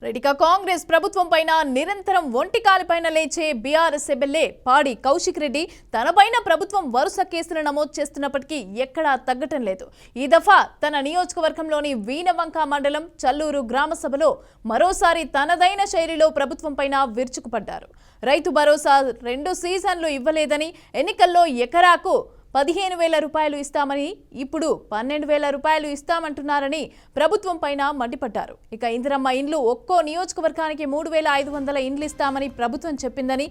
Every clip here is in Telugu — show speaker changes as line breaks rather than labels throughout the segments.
రెడ్డిగా కాంగ్రెస్ ప్రభుత్వం పైన నిరంతరం ఒంటికాలిపైన లేచే బీఆర్ఎస్ ఎమ్మెల్యే పాడి కౌశిక్ రెడ్డి తనపైన ప్రభుత్వం వరుస కేసులు నమోదు చేస్తున్నప్పటికీ ఎక్కడా తగ్గటం లేదు. ఈ దఫా తన నియోజకవర్గంలోని వీణవంక మండలం చల్లూరు గ్రామ సభలో మరోసారి తనదైన శైలిలో ప్రభుత్వం పైన విరుచుకుపడ్డారు. రైతు భరోసా 2 సీజన్లు ఇవ్వలేదని, ఎన్నికల్లో ఎకరాకు 15,000 రూపాయలు ఇస్తామని ఇప్పుడు 12,000 రూపాయలు ఇస్తామంటున్నారని ప్రభుత్వం పైన మండిపడ్డారు. ఇక ఇందిరమ్మ ఇండ్లు ఒక్కో నియోజకవర్గానికి 3,500 ఇండ్లు ఇస్తామని ప్రభుత్వం చెప్పిందని,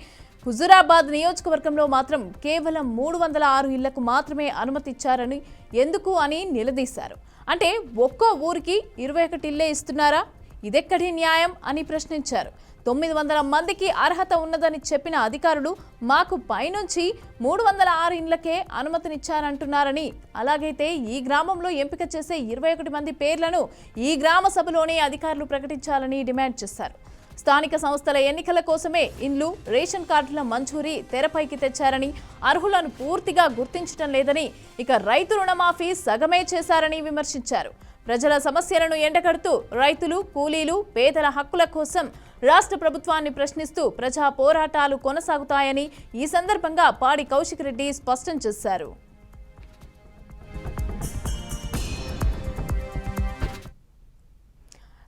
హుజురాబాద్ నియోజకవర్గంలో మాత్రం కేవలం 306 ఇళ్లకు మాత్రమే అనుమతి ఇచ్చారని ఎందుకు అని నిలదీశారు. అంటే ఒక్కో ఊరికి 21 ఇళ్లే ఇస్తున్నారా? ఇదెక్కడి న్యాయం అని ప్రశ్నించారు. 900 మందికి అర్హత ఉన్నదని చెప్పిన అధికారులు మాకు పైనుంచి 306 ఇండ్లకే అనుమతినిచ్చారంటున్నారని, అలాగైతే ఈ గ్రామంలో ఎంపిక చేసే 21 మంది పేర్లను ఈ గ్రామ సభలోనే అధికారులు ప్రకటించాలని డిమాండ్ చేశారు. స్థానిక సంస్థల ఎన్నికల కోసమే ఇండ్లు, రేషన్ కార్డుల మంజూరీ తెరపైకి తెచ్చారని, అర్హులను పూర్తిగా గుర్తించడం లేదని, ఇక రైతు రుణమాఫీ సగమే చేశారని విమర్శించారు. ప్రజల సమస్యలను ఎండగడుతూ రైతులు, కూలీలు, పేదల హక్కుల కోసం రాష్ట్ర ప్రభుత్వాన్ని ప్రశ్నిస్తూ ప్రజా పోరాటాలు కొనసాగుతాయని ఈ సందర్భంగా పాడి కౌశిక్ రెడ్డి స్పష్టం చేశారు.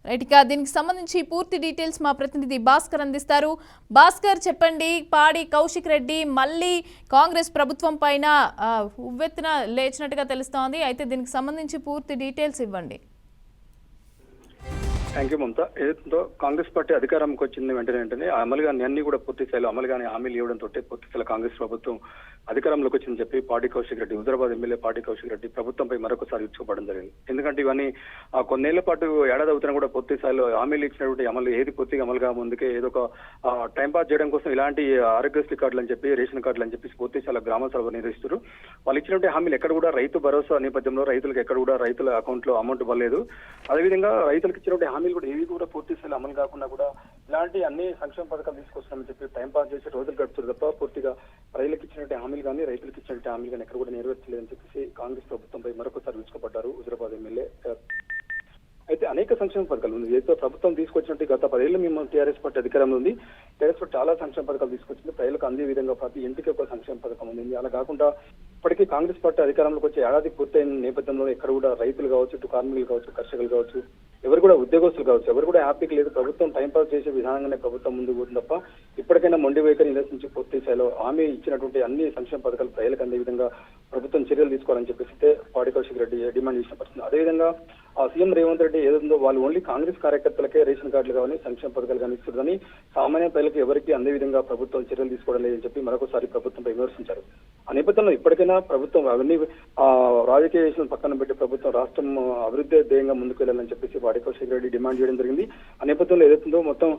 రైట్గా దీనికి సంబంధించి పూర్తి డీటెయిల్స్ మా ప్రతినిధి భాస్కర్ అందిస్తారు. భాస్కర్, చెప్పండి, పాడి కౌశిక్ రెడ్డి మళ్ళీ కాంగ్రెస్ ప్రభుత్వం పైన ఉవ్వెత్తున లేచినట్టుగా తెలుస్తోంది. అయితే దీనికి సంబంధించి పూర్తి డీటెయిల్స్ ఇవ్వండి.
థ్యాంక్ యూ మమత. ఏదైతుందో కాంగ్రెస్ పార్టీ అధికారంకి వచ్చింది వెంటనే అమలుగా అన్ని కూడా పూర్తి స్థాయిలో అమలుగానే హామీలు ఇవ్వడంతో పూర్తి స్థాయిలో కాంగ్రెస్ ప్రభుత్వం అధికారంలోకి వచ్చిందని చెప్పి పాడి కౌశిక్ రెడ్డి, హుజురాబాద్ ఎమ్మెల్యే పాడి కౌశిక్ రెడ్డి ప్రభుత్వంపై మరొకసారి ఇచ్చుకోవడం జరిగింది. ఎందుకంటే ఇవన్నీ కొన్నేళ్ల పాటు ఏడాది అవుతున్నా కూడా పూర్తి స్థాయిలో హామీలు ఇచ్చినటువంటి అమలు ఏది పూర్తిగా అమలుగా ముందుకే ఏదో ఒక టైం పాస్ చేయడం కోసం ఇలాంటి ఆరోగ్యశ్రీ కార్డులు అని చెప్పి, రేషన్ కార్డులు అని చెప్పి పూర్తి స్థాయిలో గ్రామ సభ నిర్వహిస్తారు. వాళ్ళు ఇచ్చినటువంటి హామీలు ఎక్కడ కూడా రైతు భరోసా నేపథ్యంలో రైతులకు ఎక్కడ కూడా రైతుల అకౌంట్ లో అమౌంట్ పడలేదు. అదేవిధంగా రైతులకు ఇచ్చినటువంటి హామీలు కూడా ఏవి కూడా పూర్తి స్థాయిలో అమలు కాకుండా కూడా ఇలాంటి అన్ని సంక్షేమ పథకాలు తీసుకొస్తామని చెప్పి టైం పాస్ చేసే రోజులు గడుపుతారు తప్ప పూర్తిగా ప్రజలకు ఇచ్చినట్టు హామీలు కానీ, రైతులకు ఇచ్చినట్టు హామీలు కానీ ఎక్కడ కూడా నెరవేర్చలేదని చెప్పేసి కాంగ్రెస్ ప్రభుత్వంపై మరొకసారి విరుచుకుపడ్డారు హుజురాబాద్ ఎమ్మెల్యే. అయితే అనేక సంక్షేమ పథకాలు ఉంది. ఏదో ప్రభుత్వం తీసుకొచ్చినట్టు గత 10 ఏళ్ళు మేము టీఆర్ఎస్ పార్టీ అధికారంలో ఉంది. టీఆర్ఎస్ పార్టీ చాలా సంక్షేమ పథకాలు తీసుకొచ్చింది. ప్రజలకు అందే విధంగా ప్రతి ఇంటికి ఒక సంక్షేమ పథకం ఉంది. అలా కాకుండా ఇప్పటికీ కాంగ్రెస్ పార్టీ అధికారంలోకి వచ్చే ఏడాది పూర్తయిన నేపథ్యంలో ఎక్కడ కూడా రైతులు కావచ్చు, ఇటు కార్మికులు కావచ్చు, కర్షకులు కావచ్చు, ఎవరు కూడా ఉద్యోగస్తులు కావచ్చు, ఎవరు కూడా హ్యాపీకి లేదు. ప్రభుత్వం టైంపాస్ చేసే విధానంగానే ప్రభుత్వం ముందుకు పోతుంది తప్ప ఇప్పటికైనా మొండి వైఖరి నిరసించి పూర్తి స్థాయిలో హామీ ఇచ్చినటువంటి అన్ని సంక్షేమ పథకాలు ప్రజలకు అందే విధంగా ప్రభుత్వం చర్యలు తీసుకోవాలని చెప్పేసి పాడి కౌశిక్ రెడ్డి డిమాండ్ చేసిన పరిస్థితి. అదేవిధంగా సీఎం రేవంత్ రెడ్డి ఏదో వాళ్ళు ఓన్లీ కాంగ్రెస్ కార్యకర్తలకే రేషన్ కార్డులు కానీ, సంక్షేమ పథకాలు కానీ ఇస్తుందని, సామాన్య ప్రజలకు ఎవరికి అందే విధంగా ప్రభుత్వం చర్యలు తీసుకోవడం లేదని చెప్పి మరొకసారి ప్రభుత్వంపై విమర్శించారు. ఆ నేపథ్యంలో ఇప్పటికైనా ప్రభుత్వం అవన్నీ రాజకీయ విషయాలను పక్కన పెట్టి ప్రభుత్వం రాష్ట్రం అభివృద్ధి ధ్యేయంగా ముందుకు వెళ్ళాలని చెప్పేసి పాడి కౌశిక్ రెడ్డి డిమాండ్ చేయడం జరిగింది. ఆ నేపథ్యంలో ఏదైతుందో మొత్తం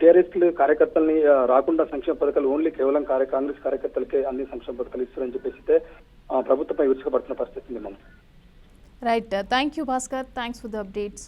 టీఆర్ఎస్ కార్యకర్తల్ని రాకుండా సంక్షేమ పథకాలు ఓన్లీ కేవలం కాంగ్రెస్ కార్యకర్తలకే అన్ని సంక్షేమ పథకాలు ఇస్తారని చెప్పేసి ప్రభుత్వంపై విరుచుకుపడుతున్న పరిస్థితి ఉంది మనం.
Right, thank you Bhaskar, thanks for the updates.